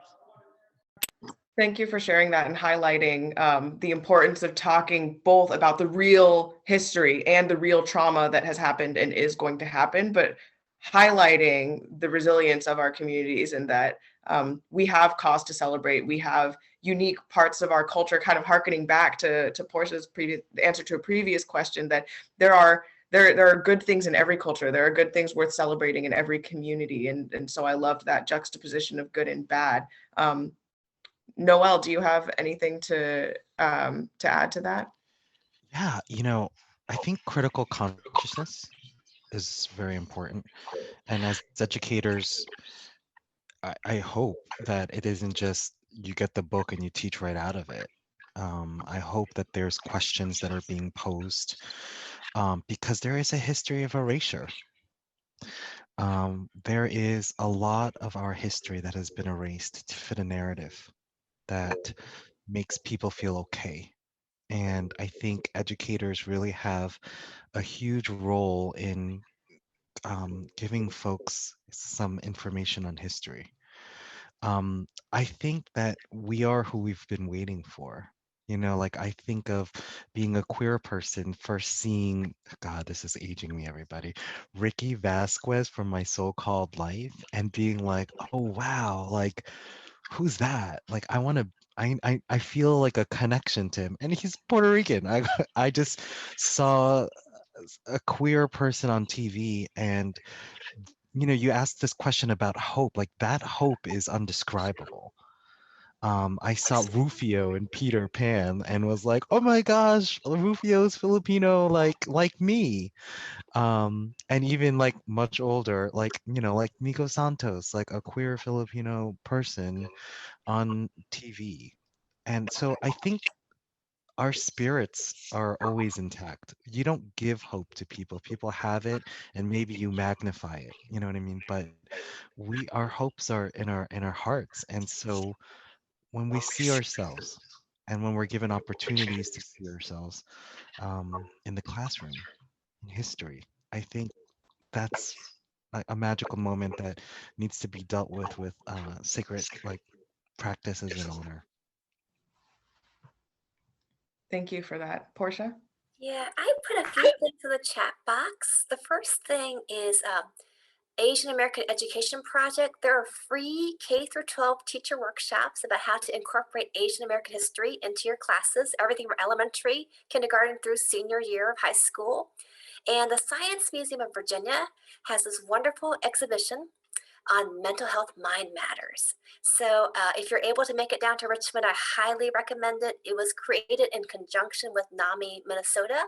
S1: Thank you for sharing that and highlighting the importance of talking both about the real history and the real trauma that has happened and is going to happen, but highlighting the resilience of our communities and that we have cause to celebrate. We have unique parts of our culture, kind of hearkening back to Portia's answer to a previous question, that there are good things in every culture. There are good things worth celebrating in every community. And so I loved that juxtaposition of good and bad. Noel, do you have anything to add to that?
S3: Yeah, I think critical consciousness is very important. And as educators, I hope that it isn't just you get the book and you teach right out of it. I hope that there's questions that are being posed because there is a history of erasure. There is a lot of our history that has been erased to fit a narrative that makes people feel okay. And I think educators really have a huge role in giving folks some information on history. I think that we are who we've been waiting for. Like I think of being a queer person, first seeing, God, this is aging me, everybody, Ricky Vasquez from My So-Called Life, and being like, oh, wow, like, who's that? Like, I feel like a connection to him, and he's Puerto Rican. I just saw a queer person on TV, and you asked this question about hope. Like, that hope is undescribable. I saw Rufio in Peter Pan and was like, oh my gosh, Rufio's Filipino like me. And even like much older, like, like Miko Santos, like a queer Filipino person on TV. And so I think our spirits are always intact. You don't give hope to people. People have it and maybe you magnify it. You know what I mean? But our hopes are in our hearts. And so when we see ourselves and when we're given opportunities to see ourselves in the classroom, in history, I think that's a magical moment that needs to be dealt with sacred like practices and honor.
S1: Thank you for that. Portia?
S2: Yeah, I put a few things in the chat box. The first thing is Asian American Education Project. There are free K through 12 teacher workshops about how to incorporate Asian American history into your classes, everything from elementary, kindergarten through senior year of high school. And the Science Museum of Virginia has this wonderful exhibition on mental health mind matters. So if you're able to make it down to Richmond, I highly recommend it. It was created in conjunction with NAMI Minnesota,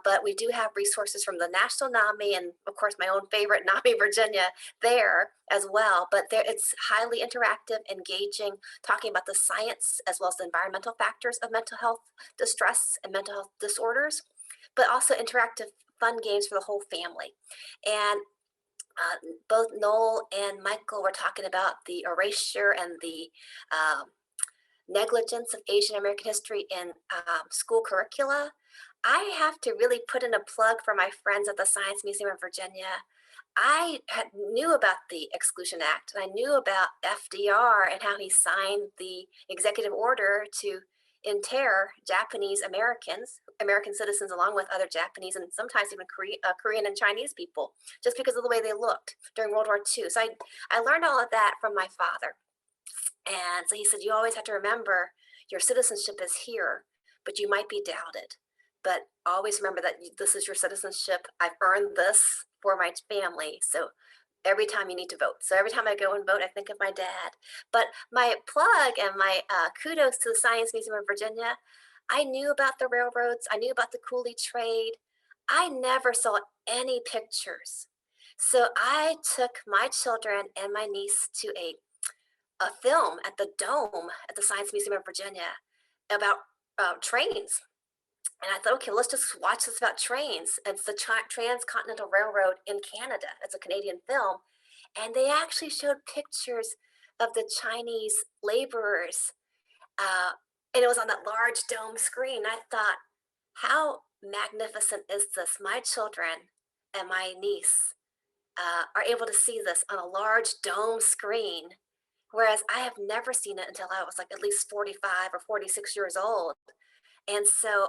S2: but we do have resources from the National NAMI and of course my own favorite NAMI Virginia there as well. But it's highly interactive, engaging, talking about the science as well as the environmental factors of mental health distress and mental health disorders, but also interactive fun games for the whole family. And both Noel and Michael were talking about the erasure and the negligence of Asian American history in school curricula. I have to really put in a plug for my friends at the Science Museum of Virginia. I knew about the Exclusion Act, and I knew about FDR and how he signed the executive order to inter Japanese Americans, American citizens, along with other Japanese and sometimes even Korean and Chinese people, just because of the way they looked during World War II. So I learned all of that from my father. And so he said, you always have to remember your citizenship is here, but you might be doubted. But always remember that this is your citizenship. I've earned this for my family. So every time you need to vote. So every time I go and vote, I think of my dad. But my plug and my kudos to the Science Museum of Virginia, I knew about the railroads. I knew about the coolie trade. I never saw any pictures. So I took my children and my niece to a film at the Dome at the Science Museum of Virginia about trains. And I thought, okay, let's just watch this about trains. It's the Transcontinental Railroad in Canada. It's a Canadian film. And they actually showed pictures of the Chinese laborers. And it was on that large dome screen. I thought, how magnificent is this? My children and my niece are able to see this on a large dome screen, whereas I have never seen it until I was like at least 45 or 46 years old. And so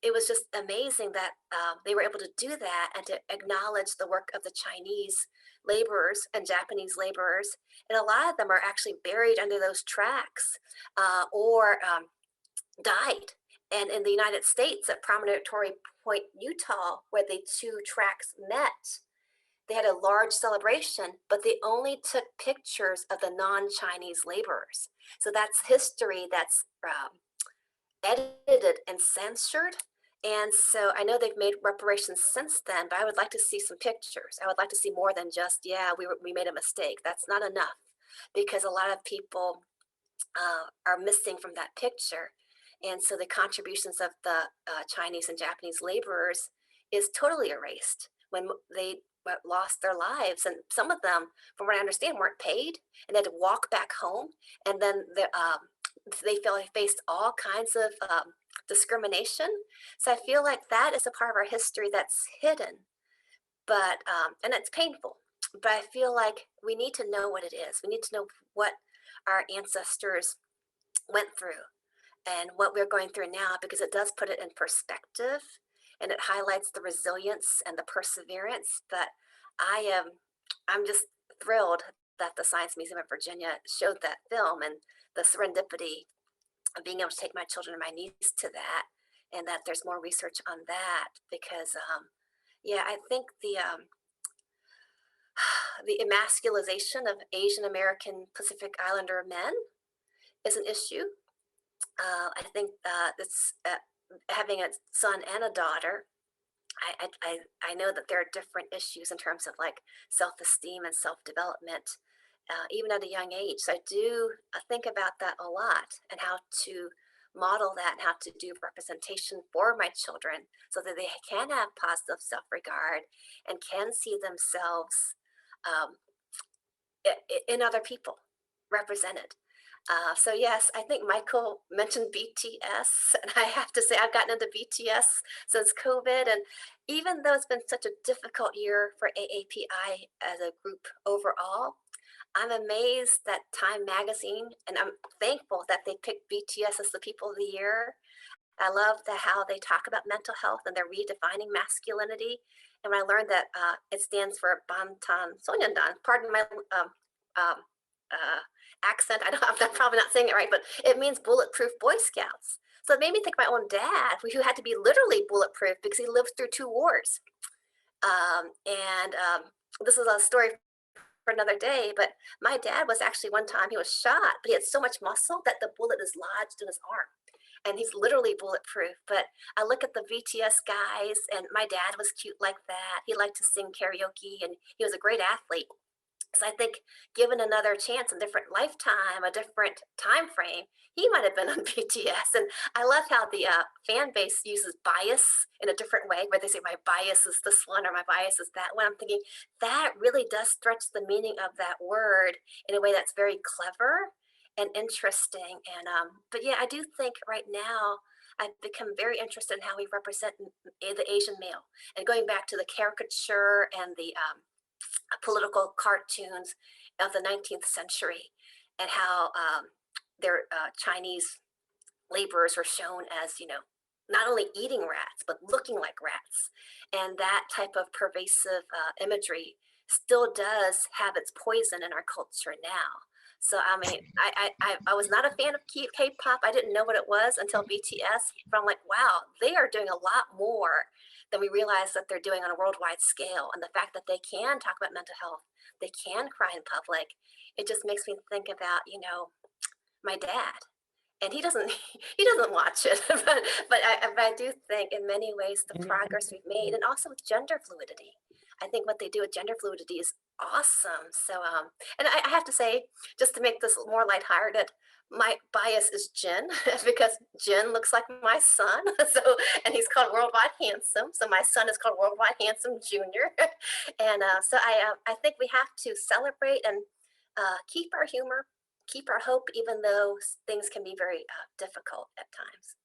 S2: it was just amazing that they were able to do that and to acknowledge the work of the Chinese laborers and Japanese laborers. And a lot of them are actually buried under those tracks or died. And in the United States at Promontory Point, Utah, where the two tracks met, they had a large celebration, but they only took pictures of the non-Chinese laborers. So that's history that's edited and censored. And so I know they've made reparations since then, but I would like to see some pictures. I would like to see more than just, yeah, we made a mistake. That's not enough, because a lot of people are missing from that picture. And so the contributions of the Chinese and Japanese laborers is totally erased when they lost their lives. And some of them, from what I understand, weren't paid and they had to walk back home. And then they faced all kinds of discrimination. So I feel like that is a part of our history that's hidden, but and it's painful. But I feel like we need to know what it is. We need to know what our ancestors went through and what we're going through now, because it does put it in perspective and it highlights the resilience and the perseverance. But I'm just thrilled that the Science Museum of Virginia showed that film and the serendipity of being able to take my children and my niece to that, and that there's more research on that, because yeah, I think the emasculization of Asian American Pacific Islander men is an issue. I think it's having a son and a daughter. I know that there are different issues in terms of like self-esteem and self-development, even at a young age. So I do think about that a lot and how to model that and how to do representation for my children so that they can have positive self-regard and can see themselves um, in other people represented. So yes, I think Michael mentioned BTS, and I have to say I've gotten into BTS since COVID, and even though it's been such a difficult year for AAPI as a group overall, I'm amazed that Time Magazine, and I'm thankful that they picked BTS as the People of the Year. I love how they talk about mental health and they're redefining masculinity. And when I learned that it stands for Bantan Sonyeondan, pardon my um, accent, I'm probably not saying it right, but it means bulletproof Boy Scouts. So it made me think of my own dad, who had to be literally bulletproof because he lived through 2 wars. This is a story for another day, but my dad was actually one time, he was shot, but he had so much muscle that the bullet is lodged in his arm. And he's literally bulletproof. But I look at the BTS guys, and my dad was cute like that. He liked to sing karaoke, and he was a great athlete. So I think given another chance, a different lifetime, a different time frame, he might have been on BTS. And I love how the fan base uses bias in a different way, where they say my bias is this one or my bias is that one. I'm thinking that really does stretch the meaning of that word in a way that's very clever and interesting. And but yeah, I do think right now I've become very interested in how we represent the Asian male, and going back to the caricature and the political cartoons of the 19th century, and how their Chinese laborers were shown as, not only eating rats, but looking like rats. And that type of pervasive imagery still does have its poison in our culture now. So, I mean, I was not a fan of K-pop. I didn't know what it was until BTS, but I'm like, wow, they are doing a lot more than we realize that they're doing on a worldwide scale. And the fact that they can talk about mental health, they can cry in public, it just makes me think about, my dad. And he doesn't he doesn't watch it, but I do think in many ways the progress we've made, and also with gender fluidity. I think what they do with gender fluidity is awesome. So and I have to say, just to make this more lighthearted, my bias is Jin because Jin looks like my son. So, and he's called Worldwide Handsome. So my son is called Worldwide Handsome Junior. And so I think we have to celebrate and keep our humor, keep our hope, even though things can be very difficult at times.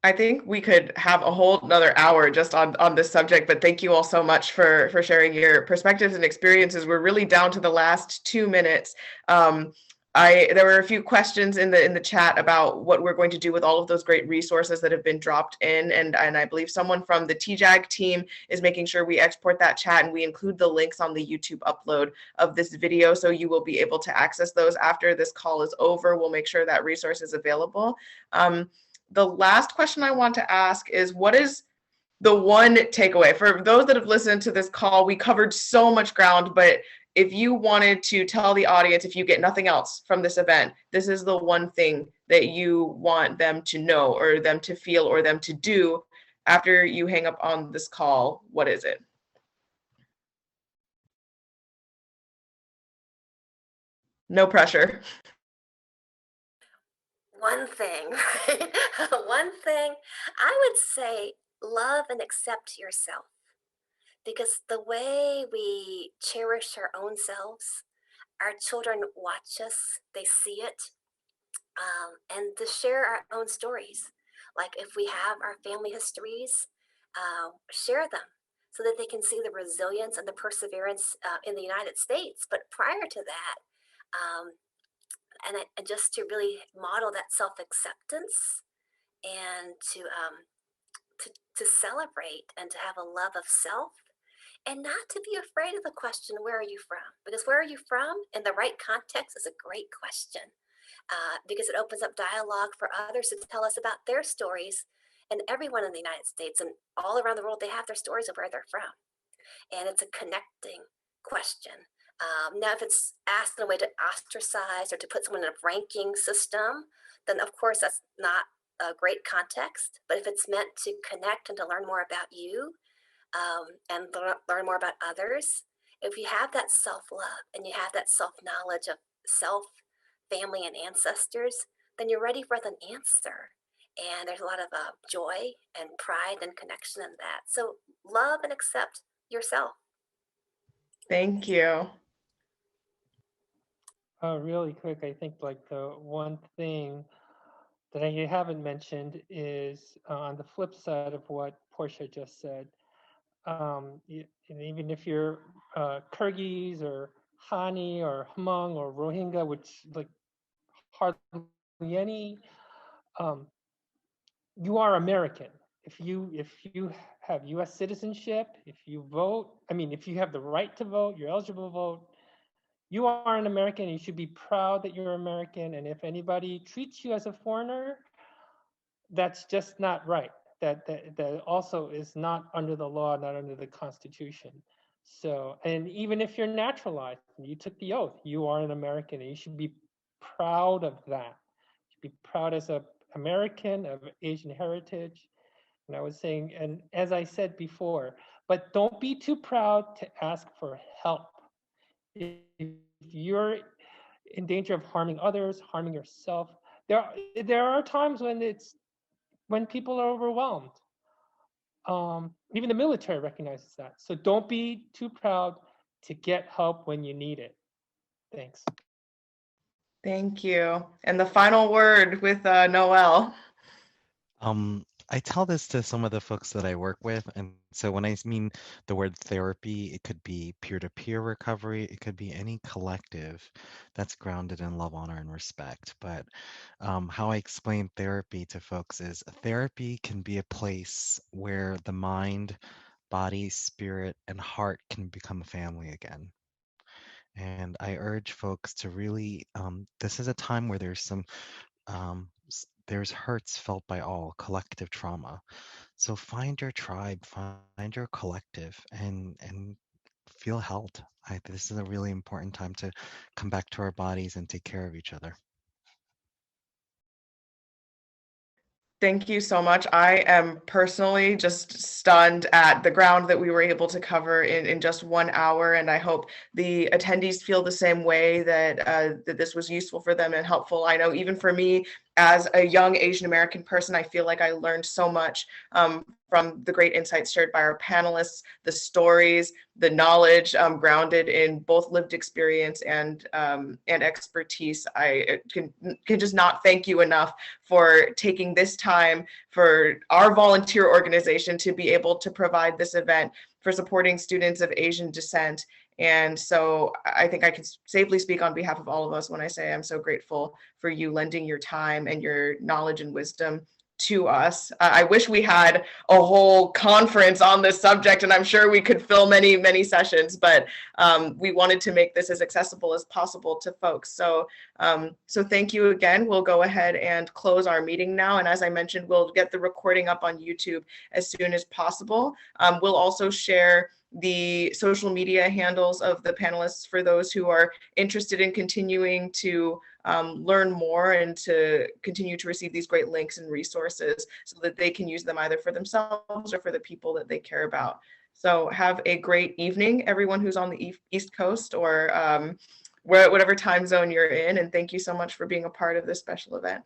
S1: I think we could have a whole another hour just on this subject, but thank you all so much for sharing your perspectives and experiences. We're really down to the last 2 minutes. There were a few questions in the chat about what we're going to do with all of those great resources that have been dropped in, and I believe someone from the TJAG team is making sure we export that chat and we include the links on the YouTube upload of this video, so you will be able to access those after this call is over. We'll make sure that resource is available. The last question I want to ask is, what is the one takeaway? For those that have listened to this call, we covered so much ground, but if you wanted to tell the audience, if you get nothing else from this event, this is the one thing that you want them to know or them to feel or them to do after you hang up on this call, what is it? No pressure.
S2: One thing, right? One thing, I would say love and accept yourself, because the way we cherish our own selves, our children watch us, they see it, and to share our own stories. Like if we have our family histories, share them so that they can see the resilience and the perseverance in the United States. But prior to that, um, and just to really model that self-acceptance, and to celebrate and to have a love of self, and not to be afraid of the question, where are you from? Because where are you from in the right context is a great question, because it opens up dialogue for others to tell us about their stories. And everyone in the United States and all around the world, they have their stories of where they're from. And it's a connecting question. Now, if it's asked in a way to ostracize or to put someone in a ranking system, then of course that's not a great context. But if it's meant to connect and to learn more about you and learn more about others, if you have that self-love and you have that self-knowledge of self, family, and ancestors, then you're ready for the answer. And there's a lot of joy and pride and connection in that. So love and accept yourself.
S1: Thank you.
S4: Really quick, I think like the one thing that I haven't mentioned is on the flip side of what Portia just said. And even if you're Kyrgyz or Hani or Hmong or Rohingya, which like hardly any, um, you are American. If you have U.S. citizenship, if you vote, I mean, if you have the right to vote, you're eligible to vote. You are an American. You should be proud that you're American. And if anybody treats you as a foreigner, that's just not right. That also is not under the law, not under the Constitution. So, and even if you're naturalized, you took the oath, you are an American, and you should be proud of that. You should be proud as a American of Asian heritage. And I was saying, and as I said before, but don't be too proud to ask for help. If you're in danger of harming others, harming yourself, there are times when people are overwhelmed. Even the military recognizes that. So don't be too proud to get help when you need it. Thanks.
S1: Thank you. And the final word with Noel.
S3: I tell this to some of the folks that I work with, and so when I mean the word therapy, it could be peer-to-peer recovery, it could be any collective that's grounded in love, honor, and respect. But how I explain therapy to folks is therapy can be a place where the mind, body, spirit, and heart can become a family again. And I urge folks to really, this is a time where there's hurts felt by all, collective trauma. So find your tribe, find your collective, and feel held. This is a really important time to come back to our bodies and take care of each other.
S1: Thank you so much. I am personally just stunned at the ground that we were able to cover in just 1 hour, and I hope the attendees feel the same way, that this was useful for them and helpful. I know even for me, as a young Asian American person, I feel like I learned so much from the great insights shared by our panelists, the stories, the knowledge grounded in both lived experience and expertise. I can just not thank you enough for taking this time for our volunteer organization to be able to provide this event for supporting students of Asian descent. And so I think I can safely speak on behalf of all of us when I say I'm so grateful for you lending your time and your knowledge and wisdom to us. I wish we had a whole conference on this subject, and I'm sure we could fill many, many sessions, but we wanted to make this as accessible as possible to folks. So thank you again. We'll go ahead and close our meeting now. And as I mentioned, we'll get the recording up on YouTube as soon as possible. We'll also share the social media handles of the panelists for those who are interested in continuing to learn more and to continue to receive these great links and resources so that they can use them either for themselves or for the people that they care about. So have a great evening, everyone who's on the East Coast or whatever time zone you're in. And thank you so much for being a part of this special event.